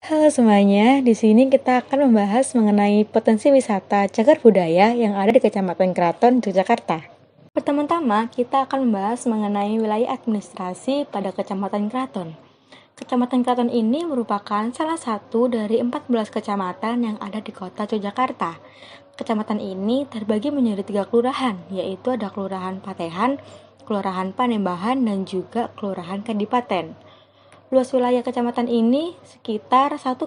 Halo semuanya, di sini kita akan membahas mengenai potensi wisata cagar budaya yang ada di Kecamatan Keraton, Yogyakarta. Pertama-tama, kita akan membahas mengenai wilayah administrasi pada Kecamatan Keraton. Kecamatan Keraton ini merupakan salah satu dari 14 kecamatan yang ada di kota Yogyakarta. Kecamatan ini terbagi menjadi 3 kelurahan, yaitu ada Kelurahan Patehan, Kelurahan Panembahan, dan juga Kelurahan Kadipaten. Luas wilayah kecamatan ini sekitar 1,40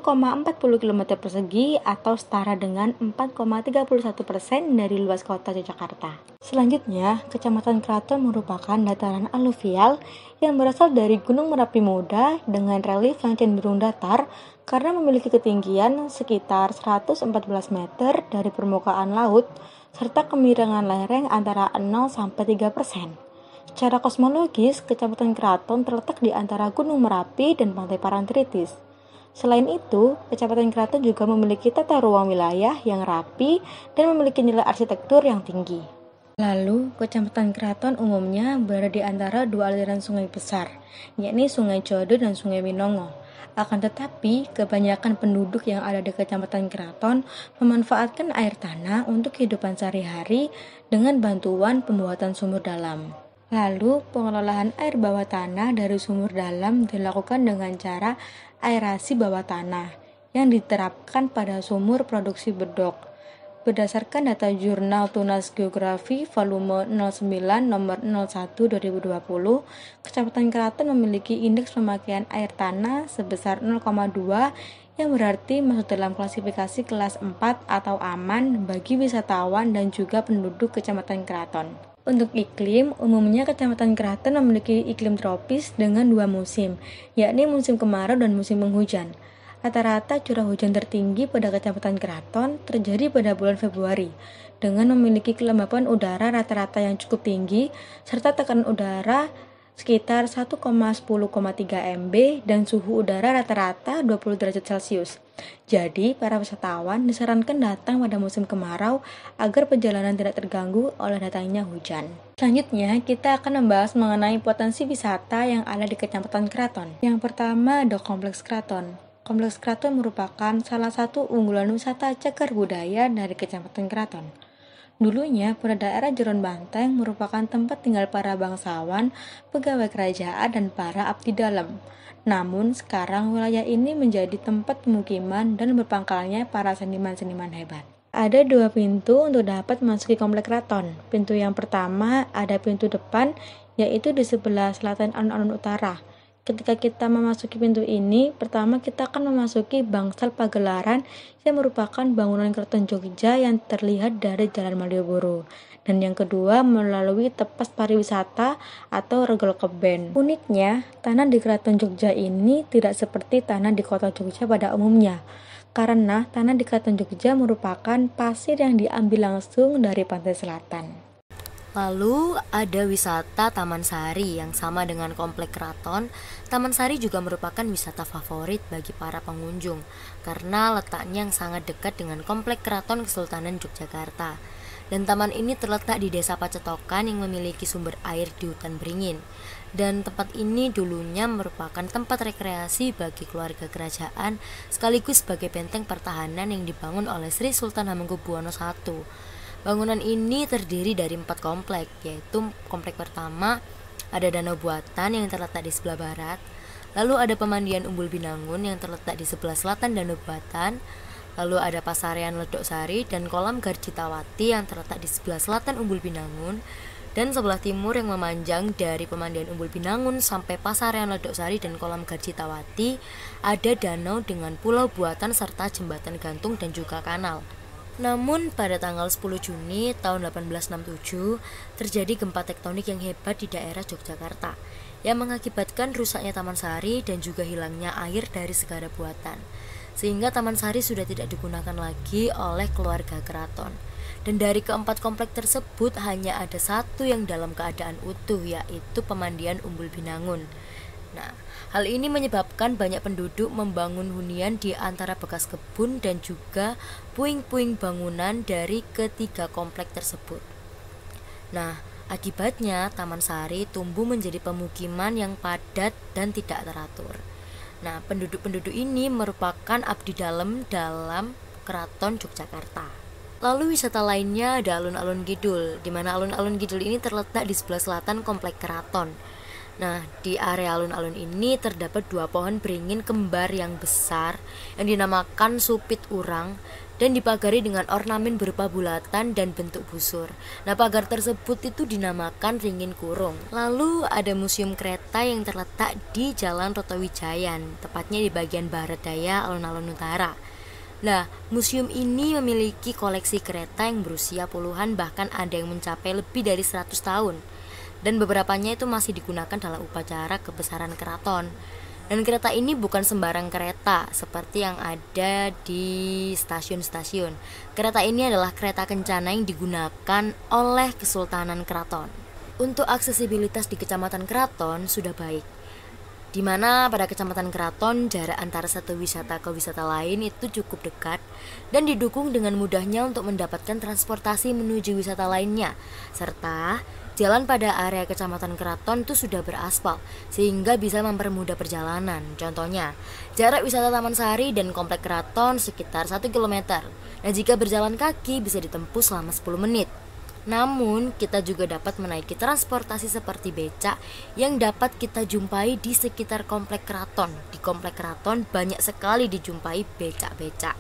km persegi atau setara dengan 4,31% dari luas kota Yogyakarta. Selanjutnya, Kecamatan Keraton merupakan dataran aluvial yang berasal dari Gunung Merapi Muda dengan relief yang cenderung datar karena memiliki ketinggian sekitar 114 meter dari permukaan laut serta kemiringan lereng antara 0 sampai 3%. Secara kosmologis, Kecamatan Keraton terletak di antara Gunung Merapi dan Pantai Parangtritis. Selain itu, Kecamatan Keraton juga memiliki tata ruang wilayah yang rapi dan memiliki nilai arsitektur yang tinggi. Lalu, Kecamatan Keraton umumnya berada di antara dua aliran sungai besar, yakni Sungai Jodo dan Sungai Winongo. Akan tetapi, kebanyakan penduduk yang ada di Kecamatan Keraton memanfaatkan air tanah untuk kehidupan sehari-hari dengan bantuan pembuatan sumur dalam. Lalu, pengelolaan air bawah tanah dari sumur dalam dilakukan dengan cara aerasi bawah tanah yang diterapkan pada sumur produksi bedok. Berdasarkan data Jurnal Tunas Geografi volume 09 nomor 01 2020, Kecamatan Keraton memiliki indeks pemakaian air tanah sebesar 0,2 yang berarti masuk dalam klasifikasi kelas 4 atau aman bagi wisatawan dan juga penduduk Kecamatan Keraton. Untuk iklim, umumnya Kecamatan Keraton memiliki iklim tropis dengan 2 musim, yakni musim kemarau dan musim penghujan. Rata-rata curah hujan tertinggi pada Kecamatan Keraton terjadi pada bulan Februari, dengan memiliki kelembapan udara rata-rata yang cukup tinggi, serta tekanan udara sekitar 1,10,3 mB dan suhu udara rata-rata 20 derajat Celcius. Jadi, para wisatawan disarankan datang pada musim kemarau agar perjalanan tidak terganggu oleh datangnya hujan. Selanjutnya, kita akan membahas mengenai potensi wisata yang ada di Kecamatan Keraton. Yang pertama ada Kompleks Keraton. Kompleks Keraton merupakan salah satu unggulan wisata cagar budaya dari Kecamatan Keraton. Dulunya, pada daerah Jeron Banteng merupakan tempat tinggal para bangsawan, pegawai kerajaan, dan para abdi dalam. Namun, sekarang wilayah ini menjadi tempat pemukiman dan berpangkalnya para seniman-seniman hebat. Ada 2 pintu untuk dapat memasuki komplek keraton. Pintu yang pertama ada pintu depan, yaitu di sebelah selatan alun-alun utara. Ketika kita memasuki pintu ini, pertama kita akan memasuki Bangsal Pagelaran yang merupakan bangunan Keraton Jogja yang terlihat dari Jalan Malioboro. Dan yang kedua melalui Tepas Pariwisata atau Regol Keben. Uniknya, tanah di Keraton Jogja ini tidak seperti tanah di kota Jogja pada umumnya. Karena tanah di Keraton Jogja merupakan pasir yang diambil langsung dari pantai selatan. Lalu ada wisata Taman Sari yang sama dengan Komplek Keraton. Taman Sari juga merupakan wisata favorit bagi para pengunjung karena letaknya yang sangat dekat dengan Komplek Keraton Kesultanan Yogyakarta. Dan taman ini terletak di Desa Pacetokan yang memiliki sumber air di hutan beringin. Dan tempat ini dulunya merupakan tempat rekreasi bagi keluarga kerajaan sekaligus sebagai benteng pertahanan yang dibangun oleh Sri Sultan Hamengkubuwono I. Bangunan ini terdiri dari 4 komplek, yaitu komplek pertama ada Danau Buatan yang terletak di sebelah barat, lalu ada Pemandian Umbul Binangun yang terletak di sebelah selatan Danau Buatan, lalu ada Pasarean Ledok Sari dan Kolam Garjitawati yang terletak di sebelah selatan Umbul Binangun, dan sebelah timur yang memanjang dari Pemandian Umbul Binangun sampai Pasarean Ledok Sari dan Kolam Garjitawati ada danau dengan pulau buatan serta jembatan gantung dan juga kanal. Namun pada tanggal 10 Juni tahun 1867 terjadi gempa tektonik yang hebat di daerah Yogyakarta yang mengakibatkan rusaknya Taman Sari dan juga hilangnya air dari segara buatan, sehingga Taman Sari sudah tidak digunakan lagi oleh keluarga keraton. Dan dari keempat komplek tersebut hanya ada satu yang dalam keadaan utuh, yaitu Pemandian Umbul Binangun. Nah, hal ini menyebabkan banyak penduduk membangun hunian di antara bekas kebun dan juga puing-puing bangunan dari ketiga komplek tersebut. Nah, akibatnya Taman Sari tumbuh menjadi pemukiman yang padat dan tidak teratur. Nah, penduduk-penduduk ini merupakan abdi dalam Keraton Yogyakarta. Lalu wisata lainnya ada alun-alun Kidul, di mana alun-alun Kidul ini terletak di sebelah selatan komplek keraton. Nah, di area alun-alun ini terdapat 2 pohon beringin kembar yang besar yang dinamakan Supit Urang dan dipagari dengan ornamen berupa bulatan dan bentuk busur. Nah, pagar tersebut itu dinamakan Ringin Kurung. Lalu ada museum kereta yang terletak di Jalan Rotowijayan, tepatnya di bagian barat daya alun-alun utara. Nah, museum ini memiliki koleksi kereta yang berusia puluhan, bahkan ada yang mencapai lebih dari 100 tahun. Dan beberapanya itu masih digunakan dalam upacara kebesaran keraton. Dan kereta ini bukan sembarang kereta seperti yang ada di stasiun-stasiun. Kereta ini adalah kereta kencana yang digunakan oleh Kesultanan Keraton. Untuk aksesibilitas di Kecamatan Keraton sudah baik, di mana pada Kecamatan Keraton jarak antara satu wisata ke wisata lain itu cukup dekat dan didukung dengan mudahnya untuk mendapatkan transportasi menuju wisata lainnya, serta jalan pada area Kecamatan Keraton itu sudah beraspal sehingga bisa mempermudah perjalanan. Contohnya, jarak wisata Taman Sari dan Komplek Keraton sekitar 1 km. Nah, jika berjalan kaki bisa ditempuh selama 10 menit. Namun, kita juga dapat menaiki transportasi seperti becak yang dapat kita jumpai di sekitar Komplek Keraton. Di Komplek Keraton banyak sekali dijumpai becak-becak.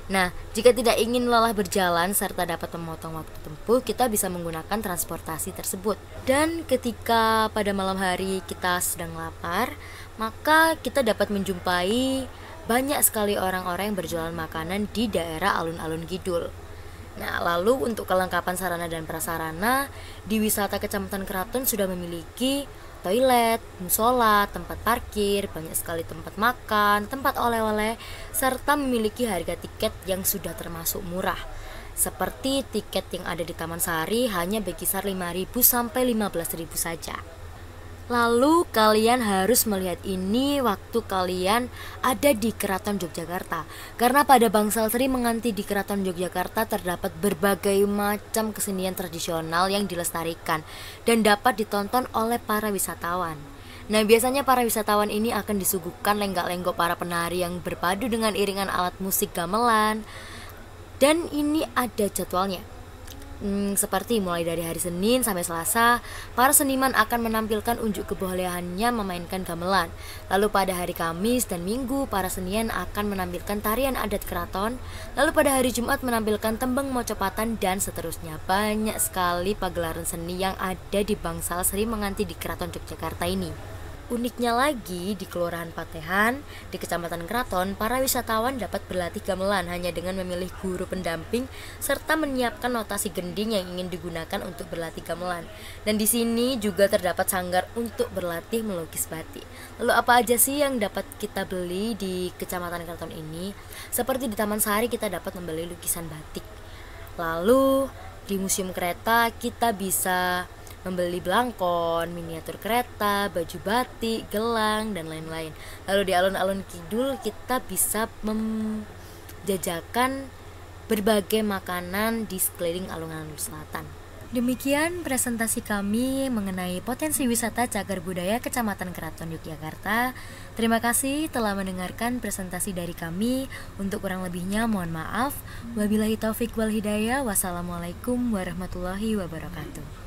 Nah, jika tidak ingin lelah berjalan serta dapat memotong waktu tempuh, kita bisa menggunakan transportasi tersebut. Dan ketika pada malam hari kita sedang lapar, maka kita dapat menjumpai banyak sekali orang-orang yang berjualan makanan di daerah alun-alun Kidul. Nah, lalu untuk kelengkapan sarana dan prasarana, di wisata Kecamatan Keraton sudah memiliki toilet, musola, tempat parkir, banyak sekali tempat makan, tempat oleh-oleh, serta memiliki harga tiket yang sudah termasuk murah. Seperti tiket yang ada di Taman Sari hanya berkisar 5.000 sampai 15.000 saja. Lalu kalian harus melihat ini waktu kalian ada di Keraton Yogyakarta, karena pada bangsal Sri Menganti di Keraton Yogyakarta terdapat berbagai macam kesenian tradisional yang dilestarikan dan dapat ditonton oleh para wisatawan. Nah, biasanya para wisatawan ini akan disuguhkan lenggak-lenggok para penari yang berpadu dengan iringan alat musik gamelan. Dan ini ada jadwalnya. Seperti mulai dari hari Senin sampai Selasa, para seniman akan menampilkan unjuk kebolehannya memainkan gamelan. Lalu pada hari Kamis dan Minggu, para seniman akan menampilkan tarian adat keraton. Lalu pada hari Jumat menampilkan tembang mocopatan dan seterusnya. Banyak sekali pagelaran seni yang ada di bangsal Sri Menganti di Keraton Yogyakarta ini. Uniknya lagi, di Kelurahan Patehan, di Kecamatan Keraton, para wisatawan dapat berlatih gamelan hanya dengan memilih guru pendamping serta menyiapkan notasi gending yang ingin digunakan untuk berlatih gamelan. Dan di sini juga terdapat sanggar untuk berlatih melukis batik. Lalu apa aja sih yang dapat kita beli di Kecamatan Keraton ini? Seperti di Taman Sari kita dapat membeli lukisan batik. Lalu di Museum Kereta kita bisa membeli belangkon, miniatur kereta, baju batik, gelang, dan lain-lain. Lalu di alun-alun Kidul kita bisa menjajakan berbagai makanan di sekeliling alun-alun selatan. Demikian presentasi kami mengenai potensi wisata cagar budaya Kecamatan Keraton Yogyakarta. Terima kasih telah mendengarkan presentasi dari kami. Untuk kurang lebihnya mohon maaf. Wabillahi taufik wal hidayah. Wassalamualaikum warahmatullahi wabarakatuh.